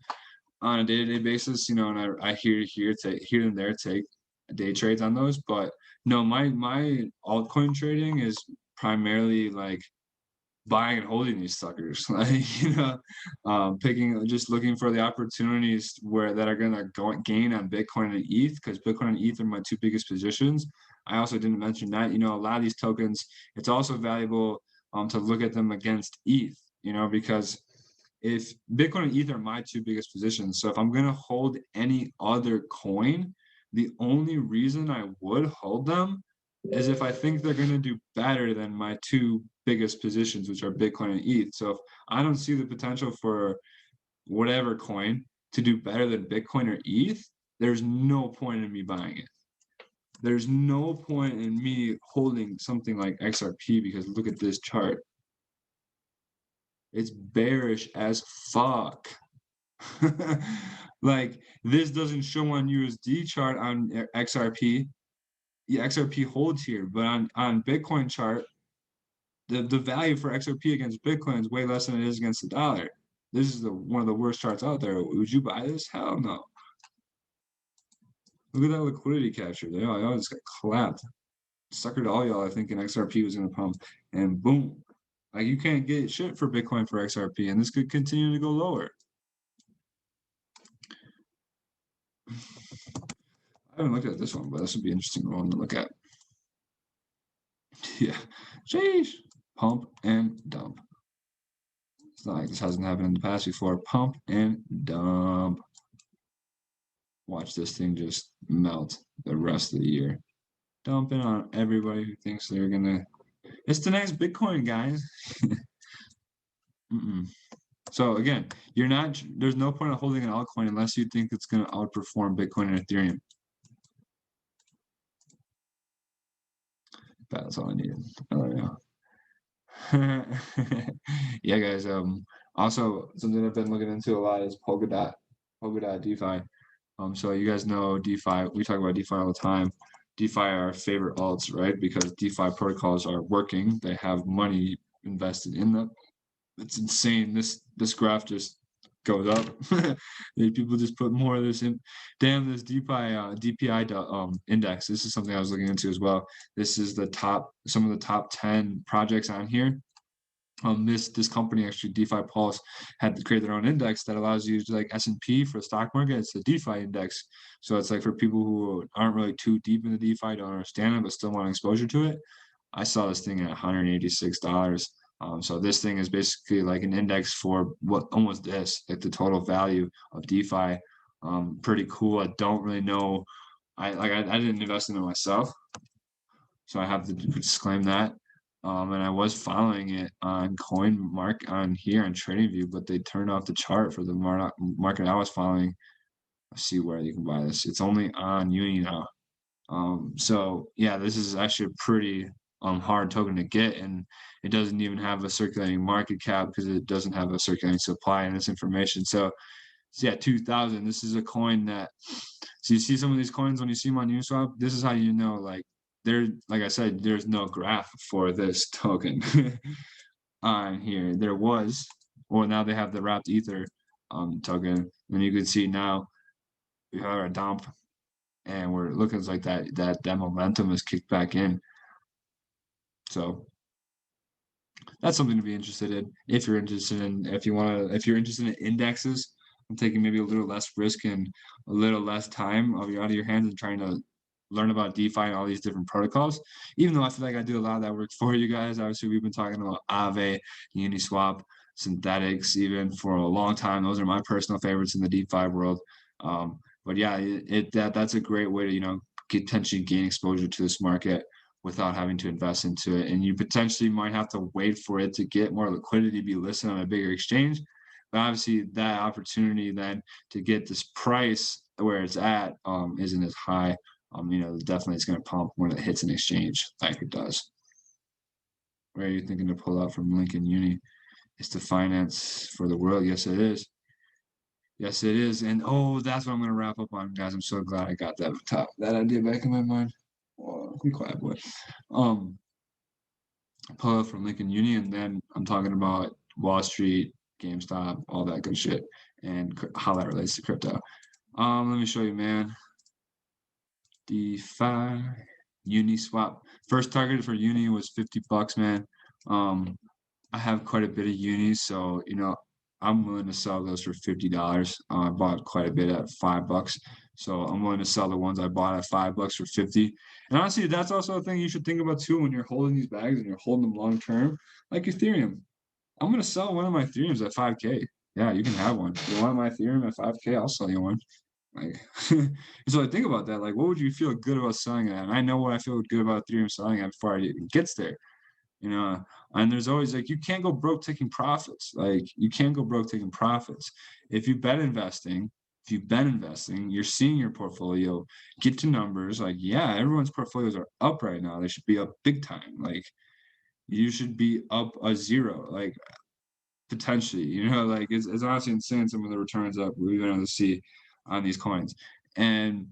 on a day-to-day basis, you know, and I here and there take day trades on those. But no, my altcoin trading is primarily like buying and holding these suckers, like, you know, picking, just looking for the opportunities where that are gonna gain on Bitcoin and ETH, because Bitcoin and ETH are my two biggest positions. I also didn't mention that, you know, a lot of these tokens, it's also valuable to look at them against ETH, you know, because if Bitcoin and ETH are my two biggest positions, so if I'm gonna hold any other coin, the only reason I would hold them is if I think they're gonna do better than my two biggest positions, which are Bitcoin and ETH. So if I don't see the potential for whatever coin to do better than Bitcoin or ETH, there's no point in me buying it. There's no point in me holding something like XRP, because look at this chart. It's bearish as fuck. Like, this doesn't show on USD chart on XRP. Yeah, XRP holds here, but on Bitcoin chart, the value for XRP against Bitcoin is way less than it is against the dollar. This is one of the worst charts out there. Would you buy this? Hell no. Look at that liquidity capture. Y'all just got clapped. Suckered all y'all, I think, XRP was gonna pump, and boom. Like, you can't get shit for Bitcoin for XRP, and this could continue to go lower. I haven't looked at this one, but this would be an interesting one to look at. Yeah. Sheesh. Pump and dump. It's not like this hasn't happened in the past before. Pump and dump. Watch this thing just melt the rest of the year. Dumping on everybody who thinks they're gonna. It's the next Bitcoin, guys. So again, you're not. There's no point of holding an altcoin unless you think it's gonna outperform Bitcoin and Ethereum. That's all I needed. Oh yeah. Yeah, guys. Also, something I've been looking into a lot is Polkadot DeFi. So you guys know DeFi. We talk about DeFi all the time. DeFi are our favorite alts, right? Because DeFi protocols are working. They have money invested in them. It's insane. This graph just goes up. People just put more of this in. Damn, this DPI index. This is something I was looking into as well. This is some of the top 10 projects on here. This company, actually, DeFi Pulse, had to create their own index that allows you to, like, S&P for the stock market. It's a DeFi index, so it's like for people who aren't really too deep into DeFi, don't understand it, but still want exposure to it. I saw this thing at $186. So this thing is basically like an index for almost this, like the total value of DeFi. Pretty cool. I don't really know. I didn't invest in it myself, so I have to disclaim that. And I was following it on on here on TradingView, but they turned off the chart for the market I was following. Let's see where you can buy this. It's only on Uni now. So yeah, this is actually a pretty hard token to get, and it doesn't even have a circulating market cap because it doesn't have a circulating supply in this information. So yeah, 2000. This is a coin that. So you see some of these coins when you see them on Uniswap. This is how you know, like, like I said, there's no graph for this token on here. There was, or now they have the wrapped ether token, and you can see now we have our dump, and we're looking like that momentum is kicked back in. So that's something to be interested in if you're interested in indexes. I'm taking maybe a little less risk and a little less time out of your hands and trying to learn about DeFi and all these different protocols. Even though I feel like I do a lot of that work for you guys. Obviously, we've been talking about Aave, Uniswap, synthetics, even for a long time. Those are my personal favorites in the DeFi world. But yeah, that's a great way to potentially gain exposure to this market without having to invest into it. And you potentially might have to wait for it to get more liquidity, be listed on a bigger exchange. But obviously, that opportunity then to get this price where it's at isn't as high. Definitely it's going to pump when it hits an exchange like it does. Or are you thinking to pull out from Lincoln Uni? It's the finance for the world. Yes, it is. Yes, it is. And oh, that's what I'm gonna wrap up on, guys. I'm so glad I got that idea back in my mind. Oh, be quiet, boy. Um, pull out from Lincoln Uni, and then I'm talking about Wall Street, GameStop, all that good shit, and how that relates to crypto. Let me show you, man. DeFi Uniswap. First target for Uni was $50, man. Um, I have quite a bit of unis, so I'm willing to sell those for $50. I bought quite a bit at $5, so I'm willing to sell the ones I bought at $5 for 50. And honestly, that's also a thing you should think about too when you're holding these bags and you're holding them long term, like Ethereum. I'm gonna sell one of my Ethereums at 5K. Yeah, you can have one. You want my Ethereum at 5K? I'll sell you one. Like, so I think about that. Like, what would you feel good about selling it at? And I know what I feel good about Ethereum selling at before it gets there. You know, and there's always like you can't go broke taking profits. Like you can't go broke taking profits. If you've been investing, you're seeing your portfolio get to numbers. Like, yeah, everyone's portfolios are up right now. They should be up big time. Like you should be up a zero, like potentially, like it's honestly insane some of the returns that we've been able to see on these coins. And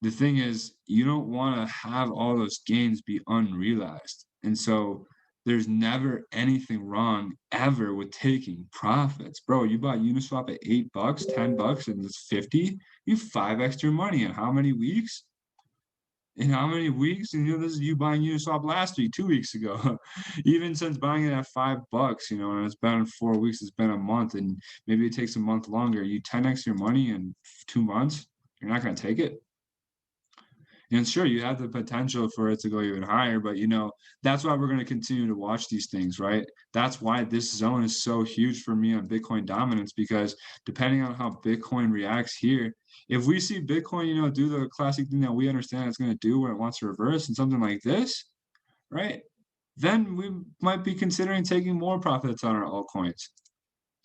the thing is, you don't want to have all those gains be unrealized. And so there's never anything wrong ever with taking profits. Bro, you bought Uniswap at $8, $10, and it's 50. You 5x your money in how many weeks? In how many weeks? And this is you buying Uniswap last week, 2 weeks ago. Even since buying it at $5, and it's been 4 weeks, it's been a month, and maybe it takes a month longer. You 10x your money in 2 months. You're not gonna take it. And sure, you have the potential for it to go even higher, but that's why we're going to continue to watch these things, right? That's why this zone is so huge for me on Bitcoin dominance, because depending on how Bitcoin reacts here, if we see Bitcoin, do the classic thing that we understand it's going to do where it wants to reverse and something like this, right? Then we might be considering taking more profits on our altcoins,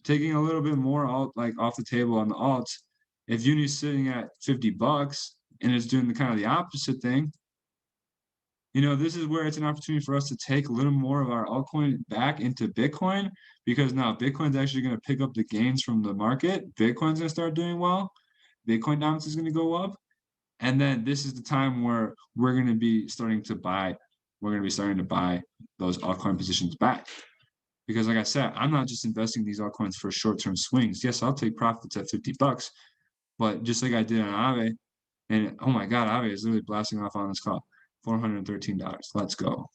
taking a little bit more like off the table on the alts. If Uni's sitting at $50 and it's doing the opposite thing, this is where it's an opportunity for us to take a little more of our altcoin back into Bitcoin, because now Bitcoin's actually going to pick up the gains from the market. Bitcoin's going to start doing well. Bitcoin dominance is going to go up. And then this is the time where we're going to be starting to buy. We're going to be starting to buy those altcoin positions back. Because like I said, I'm not just investing these altcoins for short-term swings. Yes, I'll take profits at $50, but just like I did on Aave, and oh my God, Aave is literally blasting off on this call. $413. Let's go.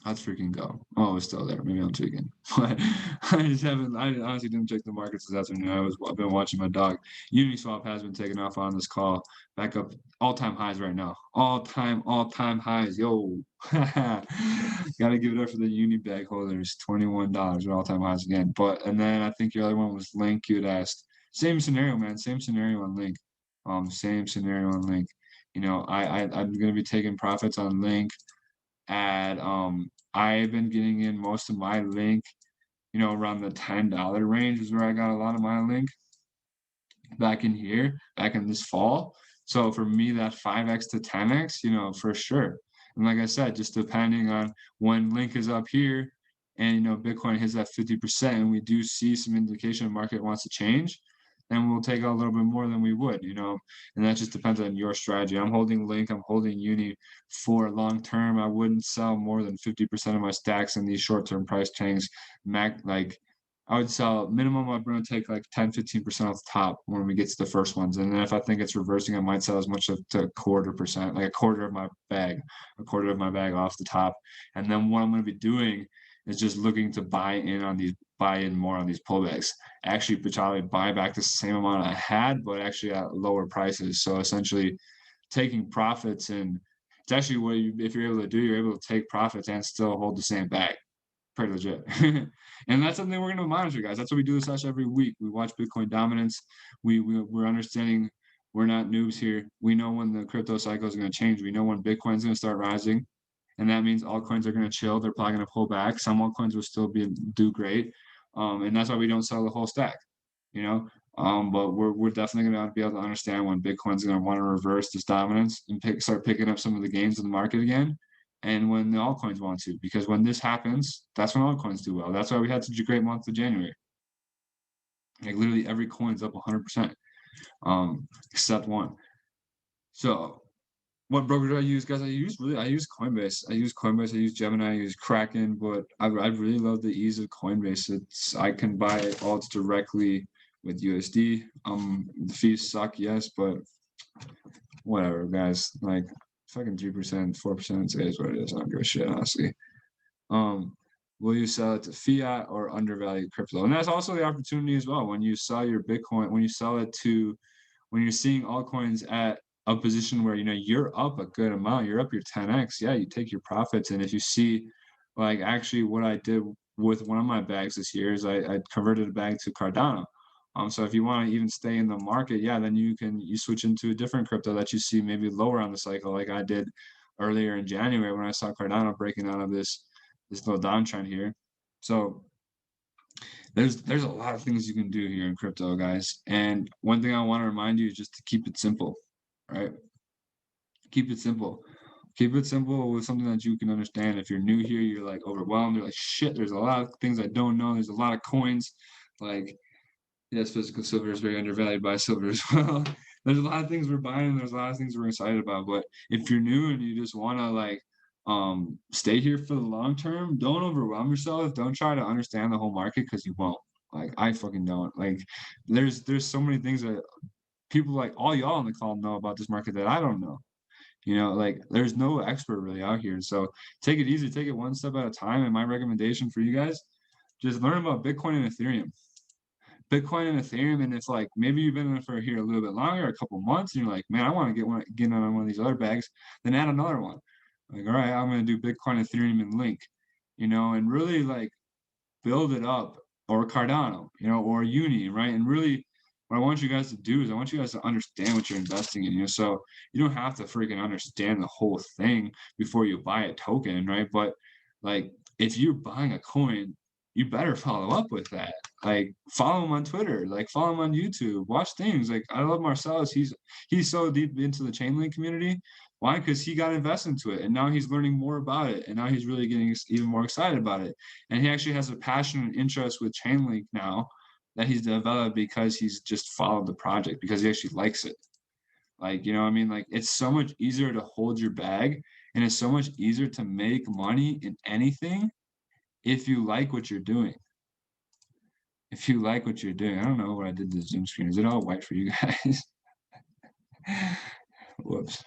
Let's freaking go. Oh, it's still there. Maybe I'm tweaking. But I honestly didn't check the markets this afternoon. I've been watching my dog. Uniswap has been taking off on this call. Back up all-time highs right now. All-time highs. Yo. Gotta give it up for the uni bag holders. $21 at all-time highs again. And then I think your other one was Link. You had asked. Same scenario, man. Same scenario on Link. Same scenario on Link. I'm gonna be taking profits on Link at I've been getting in most of my Link, around the $10 range is where I got a lot of my Link back in this fall. So for me, that 5x to 10x, for sure. And like I said, just depending on when Link is up here and Bitcoin hits that 50% and we do see some indication the market wants to change, then we'll take out a little bit more than we would, and that just depends on your strategy. I'm holding Link, I'm holding Uni for long term. I wouldn't sell more than 50% of my stacks in these short-term price changes. Like I would sell minimum, I'm going to take like 10-15% off the top when we get to the first ones. And then if I think it's reversing, I might sell as much as to 1/4%, like a quarter of my bag off the top. And then what I'm going to be doing is just looking to buy in more on these pullbacks. Actually, probably buy back the same amount I had, but actually at lower prices. So essentially taking profits, and it's actually what if you're able to do, you're able to take profits and still hold the same bag. Pretty legit. And that's something we're going to monitor, guys. That's what we do with Sesh every week. We watch Bitcoin dominance. We're understanding we're not noobs here. We know when the crypto cycle is going to change. We know when Bitcoin's going to start rising. And that means altcoins are going to chill. They're probably going to pull back. Some altcoins will still do great. And that's why we don't sell the whole stack, but we're definitely going to be able to understand when Bitcoin's going to want to reverse this dominance and start picking up some of the gains in the market again. and when the altcoins want to, because when this happens, that's when altcoins do well. That's why we had such a great month of January. Like literally every coin's up 100%, except one. So what broker do I use, guys? I use Coinbase. I use Gemini, I use Kraken, but I really love the ease of Coinbase. I can buy alts directly with USD. The fees suck, yes, but whatever, guys. Like fucking 3%, 4% is what it is. I don't give a shit, honestly. Will you sell it to fiat or undervalued crypto? And that's also the opportunity as well. When you sell your Bitcoin, when you sell it to, when you're seeing altcoins at a position where, you know, you're up a good amount, you're up your 10x, yeah, you take your profits. And if you see, like, actually what I did with one of my bags this year is I converted a bag to Cardano. So if you want to even stay in the market, yeah, then you switch into a different crypto that you see maybe lower on the cycle, like I did earlier in January when I saw Cardano breaking out of this little downtrend here. So there's a lot of things you can do here in crypto, guys. And one thing I want to remind you is just to keep it simple, right? Keep it simple. Keep it simple with something that you can understand. If you're new here, you're like overwhelmed. You're like, shit, there's a lot of things I don't know. There's a lot of coins. Like, yes, physical silver is very undervalued by silver as well. There's a lot of things we're buying. There's a lot of things we're excited about. But if you're new and you just want to like stay here for the long term, don't overwhelm yourself. Don't try to understand the whole market because you won't. Like I fucking don't. Like there's so many things that people like all y'all on the call know about this market that I don't know. You know, like there's no expert really out here. So take it easy, take it one step at a time. And my recommendation for you guys, just learn about Bitcoin and Ethereum. Bitcoin and Ethereum, and it's like maybe you've been in it for here a little bit longer, a couple months, and you're like, man, I want to get on one of these other bags, then add another one. Like, all right, I'm gonna do Bitcoin, Ethereum, and Link, you know, and really like build it up, or Cardano, you know, or Uni, right? And really what I want you guys to do is I want you guys to understand what you're investing in, you know, so you don't have to freaking understand the whole thing before you buy a token, right? But like if you're buying a coin, you better follow up with that. Like follow him on Twitter, like follow him on YouTube, watch things. Like I love Marcellus. He's so deep into the Chainlink community. Why? Because he got invested into it and now he's learning more about it. And now he's really getting even more excited about it. And he actually has a passion and interest with Chainlink now that he's developed because he's just followed the project because he actually likes it. Like, you know what I mean? Like it's so much easier to hold your bag and it's so much easier to make money in anything if you like what you're doing. If you like what you're doing. I don't know what I did to the Zoom screen. Is it all white for you guys? Whoops.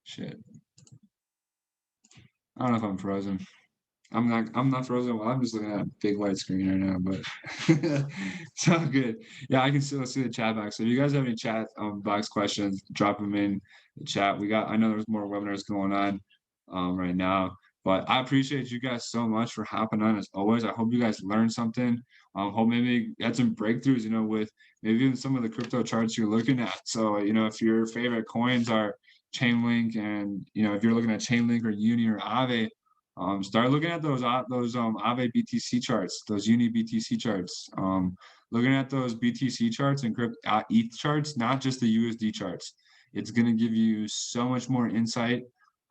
Shit. I don't know if I'm frozen. I'm not frozen. Well, I'm just looking at a big white screen right now, but it's all good. Yeah, I can still see the chat box. So if you guys have any chat box questions, drop them in the chat. I know there's more webinars going on right now, but I appreciate you guys so much for hopping on as always. I hope you guys learned something. Hope maybe you had some breakthroughs, you know, with maybe even some of the crypto charts you're looking at. So, you know, if your favorite coins are Chainlink and, you know, if you're looking at Chainlink or Uni or Aave, start looking at those Aave BTC charts, those Uni BTC charts. Looking at those BTC charts and ETH charts, not just the USD charts. It's going to give you so much more insight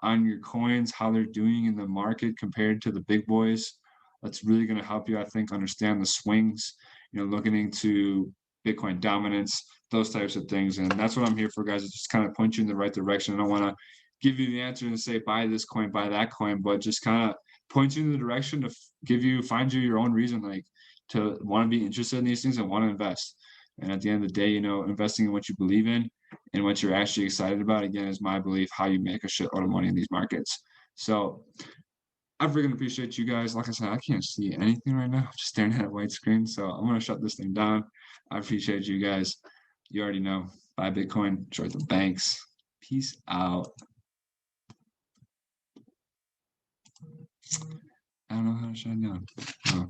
on your coins, how they're doing in the market compared to the big boys. That's really going to help you, I think, understand the swings. You know, looking into Bitcoin dominance, those types of things, and that's what I'm here for, guys. Is just kind of point you in the right direction. I don't want to give you the answer and say buy this coin, buy that coin, but just kind of point you in the direction to find you your own reason, like to want to be interested in these things and want to invest. And at the end of the day, you know, investing in what you believe in and what you're actually excited about, again, is my belief how you make a shitload of money in these markets. So I freaking appreciate you guys. Like I said, I can't see anything right now. I'm just staring at a white screen. So I'm going to shut this thing down. I appreciate you guys. You already know. Buy Bitcoin, short the banks. Peace out. I don't know how to shut it down. Oh.